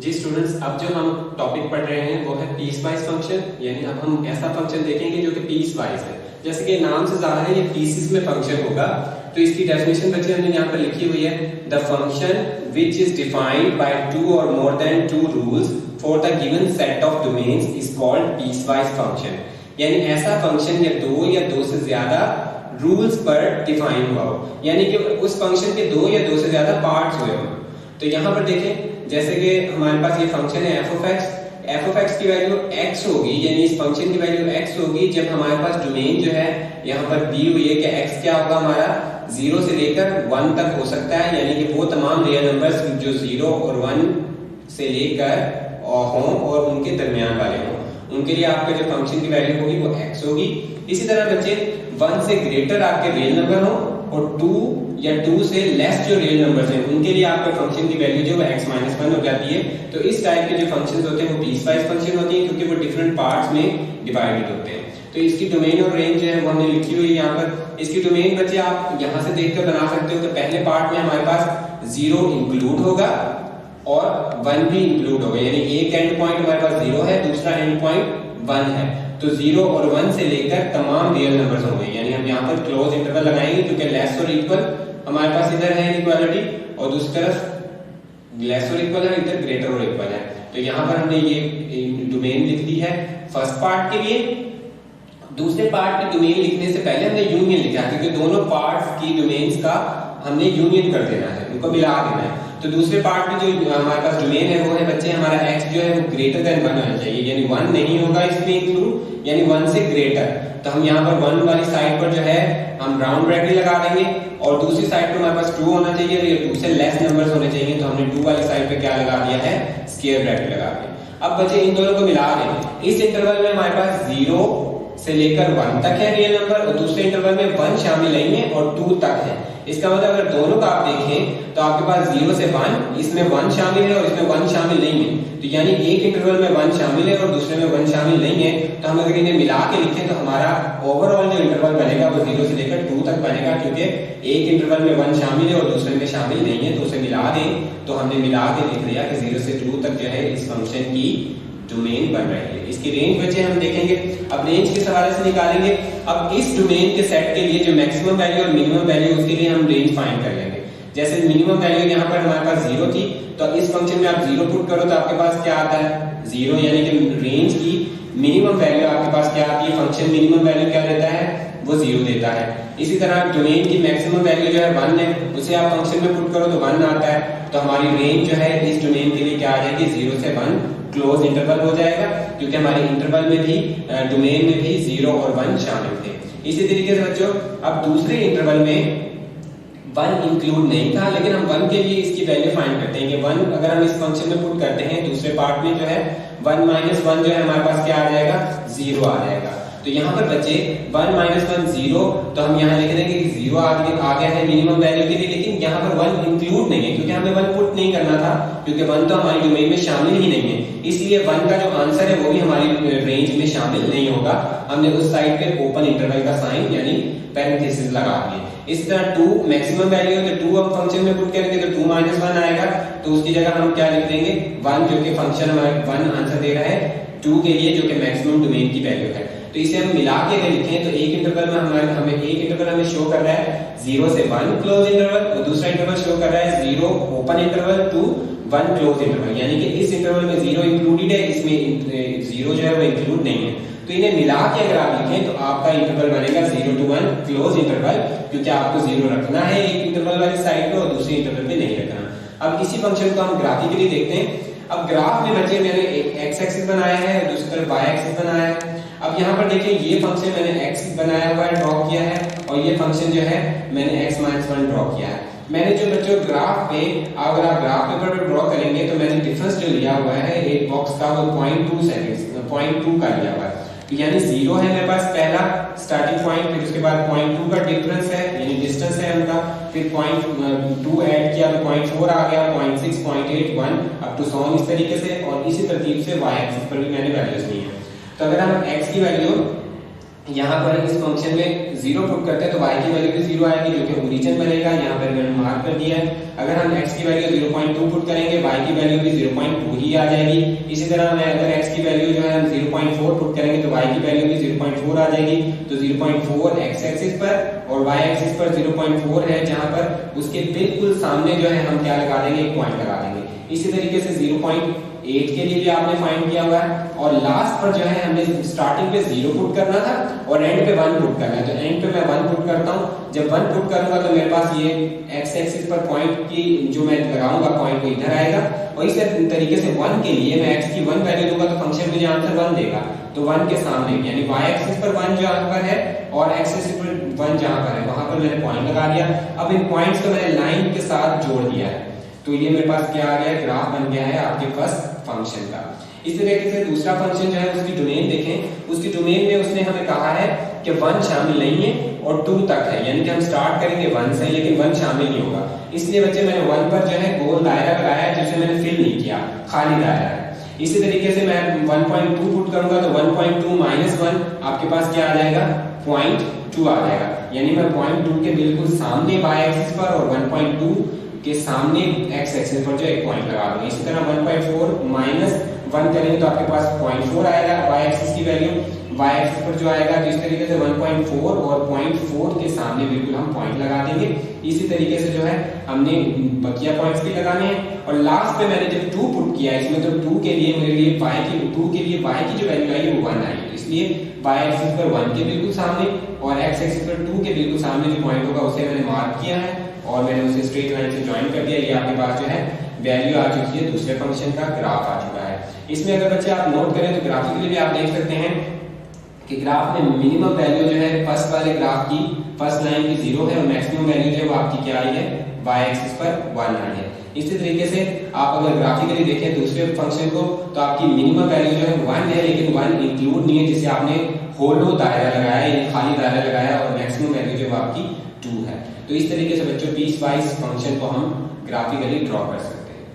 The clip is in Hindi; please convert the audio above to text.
जी स्टूडेंट्स, अब जो हम टॉपिक पढ़ रहे हैं वो है पीस वाइज फंक्शन। यानी अब हम ऐसा फंक्शन देखेंगे जो कि पीस वाइज है। जैसे कि नाम से जाहिर है ये पीसेस में फंक्शन होगा। तो इसकी डेफिनेशन बच्चे हमने यहाँ पर लिखी हुई है, the function which is defined by two or more than two rules for the given set of domains is called piecewise function. यानी ऐसा फंक्शन या दो से ज्यादा रूल्स पर डिफाइन हुआ हो, यानी कि उस फंक्शन के दो या दो से ज्यादा पार्ट्स हुए हो। तो यहाँ पर देखें, जैसे कि हमारे पास ये फंक्शन है एफ ऑफ एक्स की वैल्यू x होगी, यानी इस फंक्शन की वैल्यू x होगी जब हमारे पास डोमेन जो है यहाँ पर दी हुई है कि x क्या होगा हमारा 0 से लेकर 1 तक हो सकता है। यानी कि वो तमाम रियल नंबर्स जो 0 और 1 से लेकर हों और उनके दरमियान वाले हों, उनके लिए आपका जो फंक्शन की वैल्यू होगी वो x होगी। इसी तरह बच्चे 1 से ग्रेटर आपके रियल नंबर हो और 2 या 2 से लेस जो रियल नंबर्स हैं उनके लिए आपके फंक्शन की वैल्यू जो है x-1 हो जाती है। तो इस टाइप के जो फंक्शंस होते हैं वो पीस वाइज फंक्शन होती हैं, क्योंकि वो डिफरेंट पार्ट्स में डिवाइडेड होते हैं। तो इसकी डोमेन और रेंज जो है वो हमने लिखी हुई है यहाँ पर। इसकी डोमेन बच्चे आप यहाँ से देखकर बना सकते हो कि पहले पार्ट में हमारे पास 0 इंक्लूड होगा और 1 भी इंक्लूड होगा, यानी एक एंड पॉइंट हमारे पास 0 है, दूसरा एंड पॉइंट 1 है। तो 0 और 1 से लेकर तमाम रियल नंबर्स होंगे, यानी हम यहाँ पर क्लोज इंटरवल लगाएंगे क्योंकि लेस और इक्वल हमारे पास इधर है इक्वालिटी और दूसरी तरफ लेस और इक्वल है, इधर ग्रेटर और इक्वल है। तो यहाँ पर हमने ये डोमेन लिख दी है फर्स्ट पार्ट के लिए। दूसरे पार्ट की डोमेन लिखने से पहले हमने यूनियन लिखा, क्योंकि दोनों पार्ट्स की डोमेन्स का हमने यूनियन कर देना है, उनको मिला देना है। तो दूसरे पार्ट में जो हमारे पास डोमेन है वो है बच्चे हमारा x जो है वो ग्रेटर देन 1 होना चाहिए, यानी 1 नहीं होगा इसमें इंक्लूड, यानी 1 से ग्रेटर। तो हम यहाँ पर 1 वाली साइड पर जो है हम राउंड ब्रैकेट लगा देंगे और दूसरी साइड पर हमारे पास 2 होना चाहिए, तो ये 2 से लेस नंबर्स होने चाहिए। तो हमने 2 वाली साइड पे क्या लगा दिया है, स्क्वायर ब्रैकेट लगा दिया। अब बच्चे इन दोनों को मिला दें। इस इंटरवल में हमारे पास 0 से लेकर 1 तक है रियल नंबर और दूसरे इंटरवल में 1 शामिल नहीं है और 2 तक है। इसका मतलब अगर दोनों का आप देखें तो आपके पास 0 से 1, इसमें 1 शामिल है और इसमें 1 शामिल नहीं है। तो यानी एक इंटरवल में 1 शामिल है और दूसरे में 1 शामिल नहीं है। तो हम अगर इन्हें मिला के लिखें तो हमारा ओवरऑल जो इंटरवल बनेगा वो 0 से लेकर 2 तक बनेगा, क्योंकि एक इंटरवल में 1 शामिल है और दूसरे में शामिल नहीं है। तो उसे मिला दें तो हमने मिला के लिख दिया कि 0 से 2 तक जो है इस फंक्शन की डोमेन बन रही है। इसकी रेंज बच्चे हम देखेंगे, अब रेंज किस हवाले से निकालेंगे। अब इस डोमेन के सेट के लिए जो मैक्सिमम वैल्यू और मिनिमम वैल्यू उसके लिए हम रेंज फाइंड कर लेंगे। जैसे मिनिमम वैल्यू यहाँ पर हमारे पास 0 थी, तो इस फंक्शन में आप 0 पुट करो तो आपके पास क्या आता है 0, यानी कि रेंज की मिनिमम वैल्यू आपके पास क्या आती है, फंक्शन मिनिमम वैल्यू क्या देता है, वो 0 देता है। इसी तरह डोमेन की मैक्सिमम वैल्यू जो है 1 है, उसे आप फंक्शन में पुट करो तो 1 आता है। तो हमारी रेंज जो है इस डोमेन के लिए क्या आ जाएगी, 0 से 1 क्लोज इंटरवल हो जाएगा, क्योंकि हमारे इंटरवल में भी डोमेन में भी 0 और 1 शामिल थे। इसी तरीके से बच्चों अब दूसरे इंटरवल में 1 इंक्लूड नहीं था, लेकिन हम 1 के लिए इसकी वैल्यू फाइंड करते हैं कि 1 अगर हम इस फंक्शन में पुट करते हैं दूसरे पार्ट में जो है 1 माइनस 1 जो है हमारे पास क्या आ जाएगा, 0 आ जाएगा। तो यहाँ पर बच्चे 1 माइनस 1 0, तो हम यहाँ लिख देंगे कि 0 आ गया है मिनिमम वैल्यू के लिए, लेकिन यहाँ पर 1 इंक्लूड नहीं है क्योंकि हमें 1 पुट नहीं करना था, क्योंकि 1 तो हमारी डोमेन में शामिल ही नहीं है। इसलिए 1 का जो आंसर है वो भी हमारी रेंज में शामिल नहीं होगा। हमने उस साइड पे ओपन इंटरवल का साइन यानी पैरेंथेसिस लगा दिए। इस तरह 2 मैक्सिमम वैल्यू है, तो 2 हम फंक्शन में पुट करेंगे तो 2 माइनस 1 आएगा, तो उसकी जगह हम क्या लिख देंगे 1, जो कि फंक्शन हमारा 1 आंसर दे रहा है 2 के लिए, जो कि मैक्सिमम डोमेन की वैल्यू है। तो इसे हम मिला के अगर लिखें तो एक इंटरवल में हमें एक इंटरवल हमें शो कर रहा है 0 से 1 क्लोज इंटरवल और दूसरा इंटरवल शो कर रहा है 0 open interval to 1 close interval, यानी कि इस इंटरवल में 0 इंक्लूडेड है, इसमें 0 जो है वो इंक्लूड नहीं है। तो इन्हें मिला के अगर आप लिखें तो आपका इंटरवल बनेगा 0 to 1 क्लोज इंटरवल, क्योंकि आपको 0 रखना है एक इंटरवल वाली साइड पे और दूसरे इंटरवल पे नहीं रखना। अब इसी फंक्शन को हम ग्राफिकली देखते हैं। अब ग्राफ में बच्चे मैंने एक एक्स एक्सिस बनाया है और दूसरी तरफ वाई एक्सिस बनाया है। अब यहाँ पर देखिए ये फंक्शन मैंने x बनाया हुआ है, ड्रॉ किया है, और ये फंक्शन जो है मैंने x-1 ड्रॉ किया है। मैंने जो बच्चों ग्राफ पे अगर आप ग्राफ पेपर पे ड्रॉ करेंगे तो मैंने डिफरेंस जो लिया हुआ है एक बॉक्स का वो 0.2 सेकंड्स 0.2 का लिया हुआ है। तो यानी 0 है मेरे पास पहला स्टार्टिंग पॉइंट, फिर उसके बाद 0.2 का डिफरेंस है यानी डिस्टेंस है उनका, फिर 0.2 ऐड किया तो 0.4 आ गया, 0.6 0.8 1 अप टू 100 इस तरीके से, और इसी तरतीब से y एक्सिस पर भी मैंने वैल्यूज ली है। तो अगर हम x की वैल्यू यहाँ पर इस फंक्शन में 0 पुट करते हैं तो y की वैल्यू भी 0 आएगी, जो कि ओरिजिन बनेगा। यहाँ पर मैंने मार्क कर दिया है। अगर हम x की वैल्यू 0.2 पुट करेंगे, y की वैल्यू भी 0.2 ही आ जाएगी। इसी तरह मैं अगर x की वैल्यू जो है हम 0.4 पुट करेंगे तो y की वैल्यू भी 0.4 आ जाएगी। तो 0.4 x एक्सिस पर और y एक्सिस पर 0.4 है, जहां पर उसके बिल्कुल सामने जो है हम क्या लगा देंगे, एक पॉइंट लगा देंगे। इसी तरीके से 0.8 के लिए भी आपने फाइंड किया हुआ है, और लास्ट पर जो है हमने स्टार्टिंग पे 0 पुट करना था और एंड पे 1 पुट करना है। तो एंड पे मैं 1 पुट करता हूं। जब 1 पुट करूंगा तो मेरे पास ये x एक्सिस पर पॉइंट की जो मैं लगाऊंगा पॉइंट वो इधर आएगा, और इस तरीके से 1 के लिए मैं x की 1 वैल्यू दूंगा तो फंक्शन मुझे आंसर 1 देगा। तो 1 के सामने यानी y एक्सिस पर 1 जहां पर है और x एक्सिस पर 1 जहां पर है वहां पर मैंने पॉइंट लगा दिया। अब इन पॉइंट्स को मैंने लाइन के साथ जोड़ दिया है, तो ये मेरे पास क्या आ गया, ग्राफ बन गया है आपके फर्स्ट फंक्शन का। इस तरीके से दूसरा फंक्शन जो है उसकी डोमेन देखें। उसकी डोमेन में उसने हमें कहा है कि 1 शामिल नहीं है और 2 तक है, यानी कि हम स्टार्ट करेंगे 1 से लेकिन 1 शामिल नहीं होगा। इसलिए बच्चे मैंने 1 पर जो है गोल दायरा लगाया है, जिसे मैंने फिल नहीं किया, खाली दायरा है। इसी तरीके से मैं 1.2 पुट करूंगा तो 1.2 माइनस 1 आपके पास क्या आ जाएगा, 0.2 आ जाएगा। यानी मैं 0.2 के बिल्कुल सामने y एक्सिस पर और 1.2 के सामने x एक्सिस पर जो एक पॉइंट लगा दूंगा। इसी तरह 1.4 माइनस 1 करेंगे तो आपके पास 0.4 आएगा y एक्सिस की वैल्यू, y एक्सिस पर जो आएगा। तो इस तरीके से 1.4 और 0.4 के सामने बिल्कुल हम पॉइंट लगा देंगे। इसी तरीके से जो है हमने बकिया पॉइंट्स भी लगाने हैं, और लास्ट पे मैंने जब 2 पुट किया इसमें, तो 2 के लिए मेरे लिए y की जो वैल्यू आई वो 1 आई, इसलिए y एक्सिस पर 1 के बिल्कुल सामने और x एक्सिस पर 2 के बिल्कुल सामने जो पॉइंट होगा उसे मैंने मार्क किया है और मैंने उसे स्ट्रेट लाइन से ज्वाइन कर दिया। ये आपके पास जो है वैल्यू आ चुकी है, दूसरे फंक्शन का ग्राफ आ चुका है। इसमें अगर बच्चे आप नोट करें तो ग्राफिकली भी आप देख सकते हैं कि ग्राफ में मिनिमम वैल्यू जो है फर्स्ट वाले ग्राफ की फर्स्ट लाइन की 0 है और मैक्सिमम वैल्यू जो है वो आपकी क्या आई है, y एक्सिस पर 1 आई है। इसी तरीके से आप अगर ग्राफिकली देखें दूसरे फंक्शन को तो आपकी मिनिमम वैल्यू जो है 1 है, लेकिन 1 इंक्लूड नहीं है जिसे आपने होलो दायरा लगाया है, खाली दायरा लगाया, और मैक्सिमम वैल्यू जो है आपकी 2 है। तो इस तरीके से बच्चों पीस वाइज फंक्शन को हम ग्राफिकली ड्रॉ कर सकते हैं।